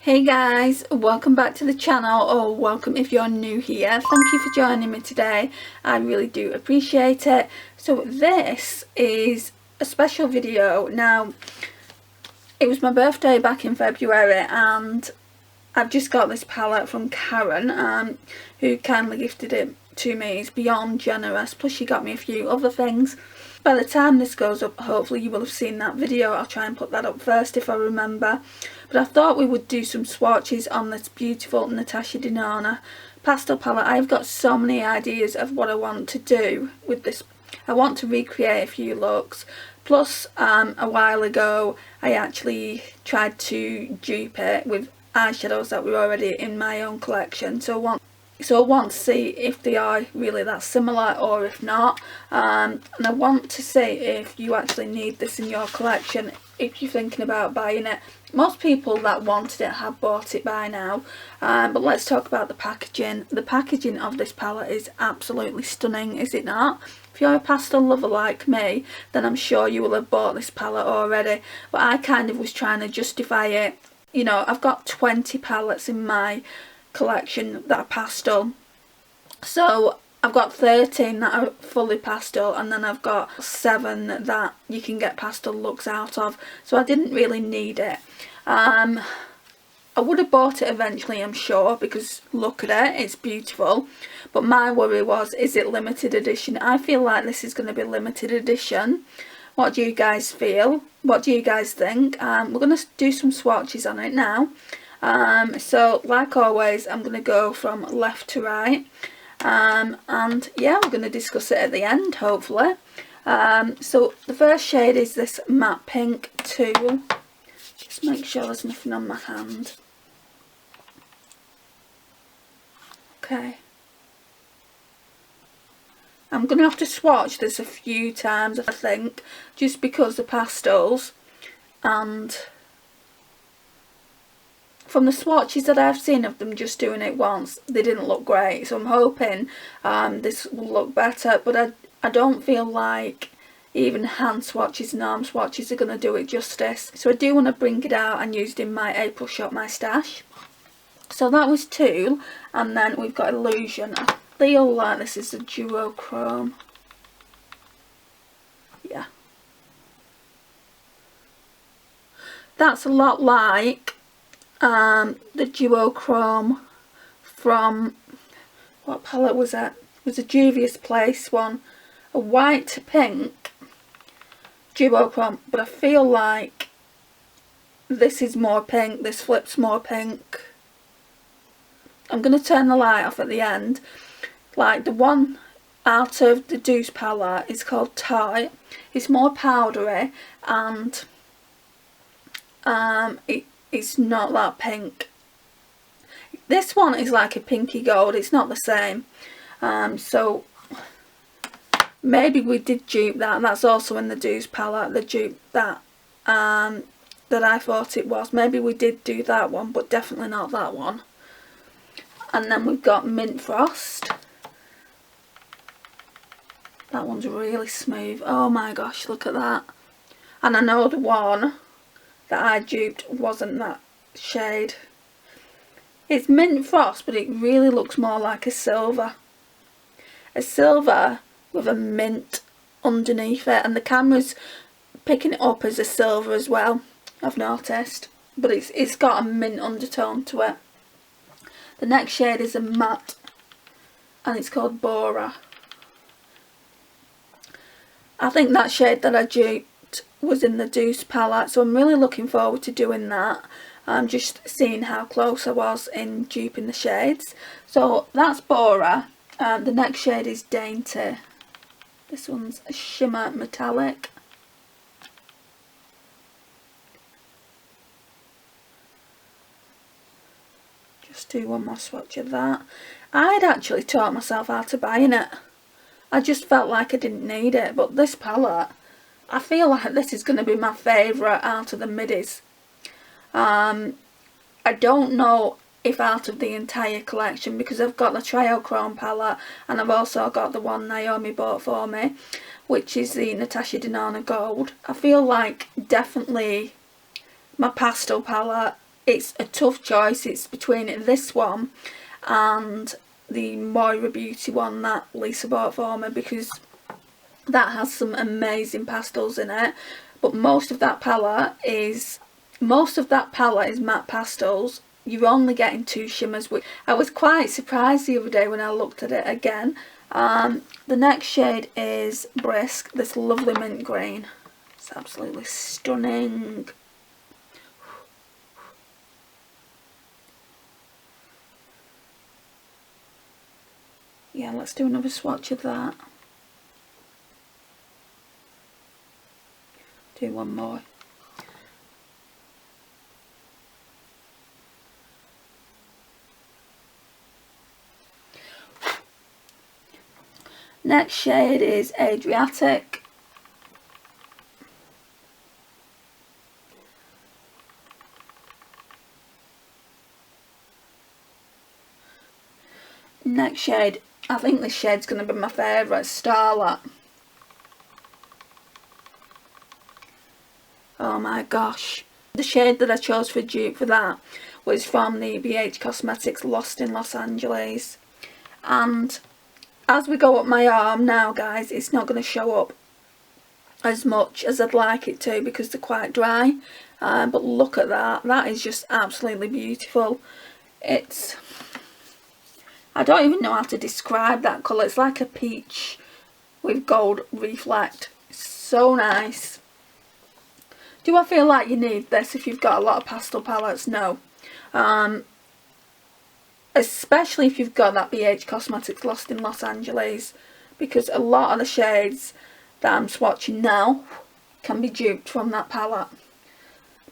Hey guys, welcome back to the channel, or welcome if you're new here. Thank you for joining me today. I really do appreciate it. So this is a special video. Now, it was my birthday back in February and I've just got this palette from Karen, who kindly gifted it to me. It's beyond generous, plus she got me a few other things. By the time this goes up, hopefully you will have seen that video. I'll try and put that up first if I remember. But I thought we would do some swatches on this beautiful Natasha Denona Pastel palette. I've got so many ideas of what I want to do with this. I want to recreate a few looks. Plus, a while ago, I actually tried to dupe it with eyeshadows that were already in my own collection. So I want to see if they are really that similar or if not, and I want to see if you actually need this in your collection if you're thinking about buying it. Most people that wanted it have bought it by now, but let's talk about the packaging. The packaging of this palette is absolutely stunning, is it not? If you're a pastel lover like me, then I'm sure you will have bought this palette already, but I kind of was trying to justify it. You know, I've got 20 palettes in my collection that are pastel, so I've got 13 that are fully pastel, and then I've got 7 that you can get pastel looks out of, so I didn't really need it. I would have bought it eventually, I'm sure, because look at it, it's beautiful, but my worry was, is it limited edition? I feel like this is going to be limited edition. What do you guys feel? What do you guys think? We're going to do some swatches on it now. So like always, I'm going to go from left to right, and yeah, we're going to discuss it at the end, hopefully. So the first shade is this matte pink 2. Just make sure there's nothing on my hand. Okay, I'm going to have to swatch this a few times, I think, just because the pastels, and from the swatches that I've seen of them just doing it once, they didn't look great. So I'm hoping this will look better, but I don't feel like even hand swatches and arm swatches are going to do it justice. So I do want to bring it out and use it in my April Shop My Stash. So that was Tool, and then we've got Illusion. I feel like this is a duochrome. Yeah. That's a lot like the duochrome from, what palette was that? It was a Juvia's Place one, a white to pink duochrome, but I feel like this is more pink, this flips more pink. I'm going to turn the light off at the end. Like the one out of the Deuce palette is called Tight. It's more powdery, and it's not that pink. This one is like a pinky gold, it's not the same. So maybe we did dupe that. That's also in the Deuce palette, the dupe that that I thought it was. Maybe we did do that one, but definitely not that one. And then we've got Mint Frost. That one's really smooth. Oh my gosh, look at that. And I know the one that I duped wasn't that shade. It's Mint Frost, but it really looks more like a silver. A silver with a mint underneath it, and the camera's picking it up as a silver as well, I've noticed. But it's got a mint undertone to it. The next shade is a matte, and it's called Bora. I think that shade that I duped was in the Deuce palette, so I'm really looking forward to doing that. I'm just seeing how close I was in duping the shades. So that's Bora. The next shade is Dainty. This one's a shimmer metallic. Just do one more swatch of that. I'd actually taught myself how to buying it. I just felt like I didn't need it, but this palette, I feel like this is going to be my favourite out of the middies. I don't know if out of the entire collection, because I've got the Triochrome palette and I've also got the one Naomi bought for me, which is the Natasha Denona Gold. I feel like definitely my pastel palette it's a tough choice. It's between this one and the Moira Beauty one that Lisa bought for me, because that has some amazing pastels in it. But most of that palette is matte pastels. You're only getting 2 shimmers, which I was quite surprised the other day when I looked at it again. The next shade is Brisk, this lovely mint green. It's absolutely stunning. Yeah, let's do another swatch of that. Do one more. Next shade is Adriatic. Next shade, I think this shade's going to be my favourite, Starlight. Oh my gosh. The shade that I chose for dupe for that was from the BH Cosmetics Lost in Los Angeles. And as we go up my arm now, guys, it's not going to show up as much as I'd like it to because they're quite dry. But look at that. That is just absolutely beautiful. It's... I don't even know how to describe that colour. It's like a peach with gold reflect. So nice. Do I feel like you need this if you've got a lot of pastel palettes? No. Especially if you've got that BH Cosmetics Lost in Los Angeles, because a lot of the shades that I'm swatching now can be duped from that palette.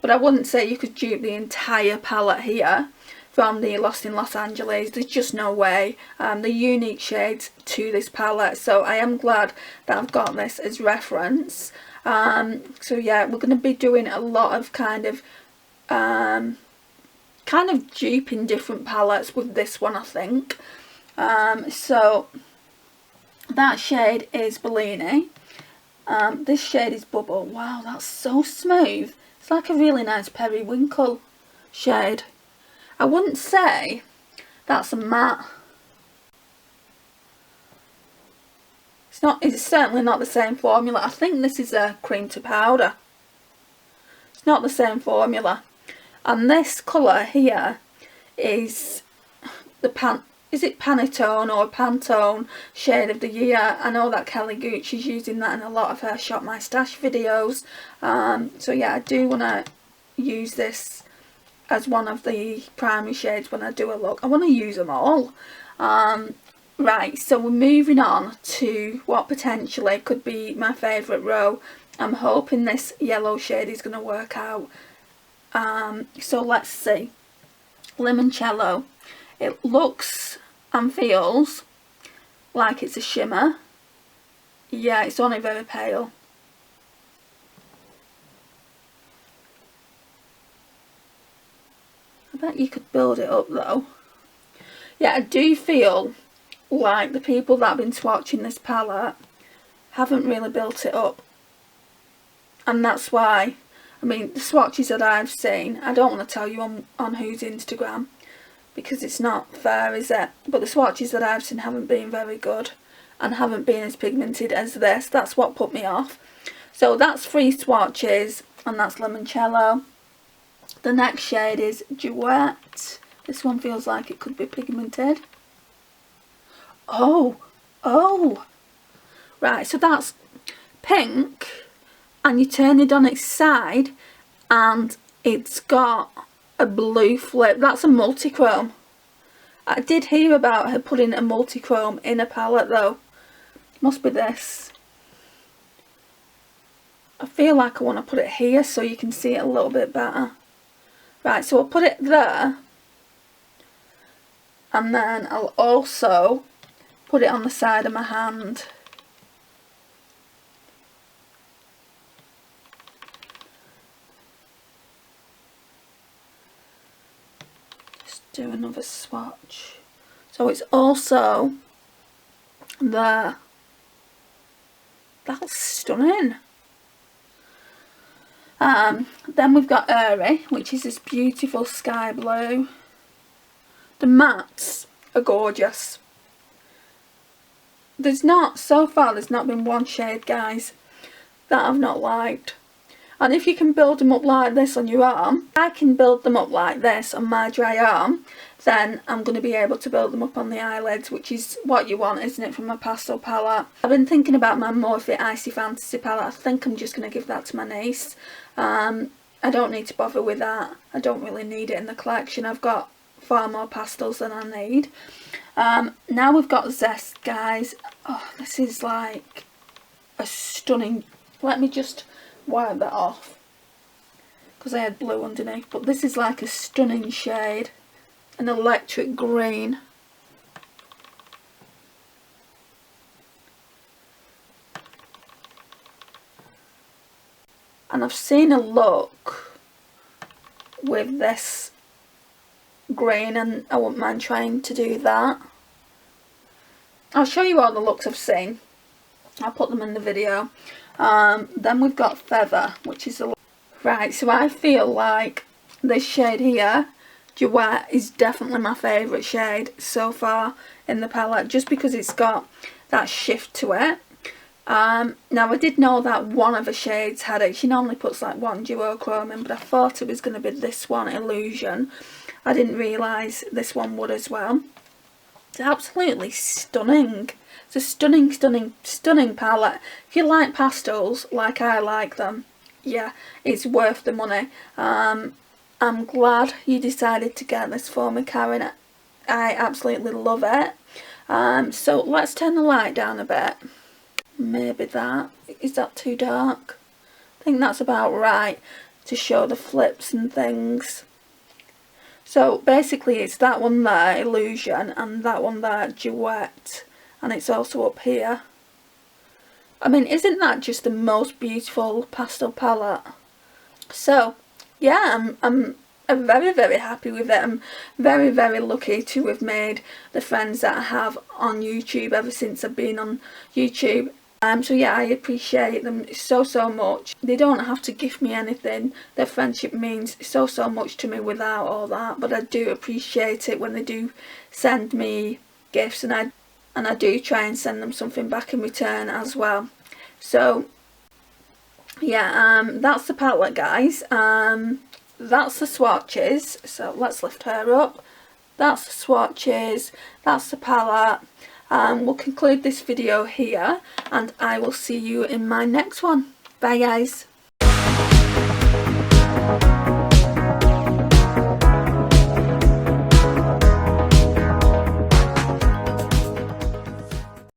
But I wouldn't say you could dupe the entire palette here from the Lost in Los Angeles. There's just no way. The unique shades to this palette, so I am glad that I've got this as reference. So yeah, we're going to be doing a lot of kind of duping different palettes with this one, I think. So that shade is Bellini. This shade is Bubble. Wow, that's so smooth. It's like a really nice periwinkle shade. I wouldn't say that's a matte. It's certainly not the same formula. I think this is a cream to powder. It's not the same formula. And this colour here is the is it Panettone or Pantone shade of the year. I know that Kelly Gooch is using that in a lot of her Shop My Stash videos. So yeah, I do want to use this as one of the primary shades when I do a look. I want to use them all. Right, so we're moving on to what potentially could be my favourite row. I'm hoping this yellow shade is going to work out. So let's see. Limoncello. It looks and feels like it's a shimmer. Yeah, it's only very pale. I bet you could build it up though. Yeah, I do feel like the people that have been swatching this palette haven't really built it up. And that's why, I mean, the swatches that I've seen, I don't want to tell you on whose Instagram, because it's not fair, is it? But the swatches that I've seen haven't been very good and haven't been as pigmented as this. That's what put me off. So that's 3 swatches, and that's Limoncello. The next shade is Duet. This one feels like it could be pigmented. Oh, right, so that's pink, and you turn it on its side and it's got a blue flip. That's a multichrome. I did hear about her putting a multichrome in a palette though. Must be this. I feel like I want to put it here so you can see it a little bit better. Right, so I'll put it there, and then I'll also put it on the side of my hand. Just do another swatch. So it's also there. That's stunning. Then we've got Airy, which is this beautiful sky blue. The mattes are gorgeous. So far there's not been one shade, guys, that I've not liked. And if you can build them up like this on your arm, I can build them up like this on my dry arm, then I'm going to be able to build them up on the eyelids, which is what you want, isn't it, from a pastel palette. I've been thinking about my Morphe Icy Fantasy palette. I think I'm just going to give that to my niece. I don't need to bother with that. I don't really need it in the collection. I've got far more pastels than I need. Now we've got Zest, guys. Oh, this is like a stunning... Let me just wipe that off, because I had blue underneath. But this is like a stunning shade. An electric green. And I've seen a look with this green, and I wouldn't mind trying to do that. I'll show you all the looks I've seen. I'll put them in the video. Then we've got Feather, which is right, so I feel like this shade here, Duet, is definitely my favourite shade so far in the palette, just because it's got that shift to it. Now I did know that one of the shades had it. She normally puts like one duochrome in, but I thought it was going to be this one, Illusion. I didn't realise this one would as well. It's absolutely stunning. It's a stunning, stunning, stunning palette. If you like pastels like I like them, yeah, it's worth the money. I'm glad you decided to get this for me, Karen. I absolutely love it. So let's turn the light down a bit. Maybe that. Is that too dark? I think that's about right to show the flips and things. So basically it's that one there, Illusion, and that one there, Duet. And it's also up here. I mean, isn't that just the most beautiful pastel palette? So yeah, I'm very, very happy with it. I'm very, very lucky to have made the friends that I have on YouTube ever since I've been on YouTube. So yeah, I appreciate them so, so much. They don't have to give me anything. Their friendship means so, so much to me without all that. But I do appreciate it when they do send me gifts, and I do try and send them something back in return as well. So yeah, that's the palette, guys. That's the swatches. So let's lift her up. That's the swatches. That's the palette. We'll conclude this video here, and I will see you in my next one. Bye, guys.